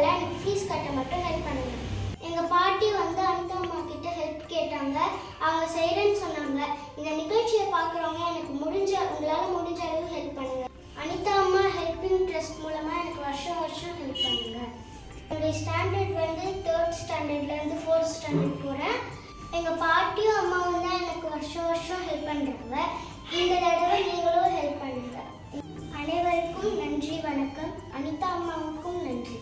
தேவையில்ல, எனக்கு ஃபீஸ் கட்ட மட்டும் ஹெல்ப் பண்ணுங்க. எங்கள் பாட்டி வந்து அனிதா அம்மா கிட்ட ஹெல்ப் கேட்டாங்க. அவங்க செய்கிறேன்னு சொன்னாங்க. இந்த நிகழ்ச்சியை பார்க்குறவங்க எனக்கு உங்களால் முடிஞ்ச அளவு ஹெல்ப் பண்ணுங்க. அனிதா அம்மா ஹெல்பிங் ட்ரஸ்ட் மூலமாக எனக்கு வருஷம் ஹெல்ப் பண்ணுங்க. என்னுடைய ஸ்டாண்டர்ட் வந்து 3rd ஸ்டாண்டர்ட்லேருந்து 4th ஸ்டாண்டர்ட் போகிறேன். எங்கள் பாட்டியும் அம்மாவும் தான் எனக்கு வருஷம் ஹெல்ப் பண்ணுறாங்க. இந்த தடவை நீங்களும் ஹெல்ப் பண்ணுங்க. அனைவருக்கும் நன்றி, வணக்கம். அனிதா அம்மாவுக்கும் நன்றி.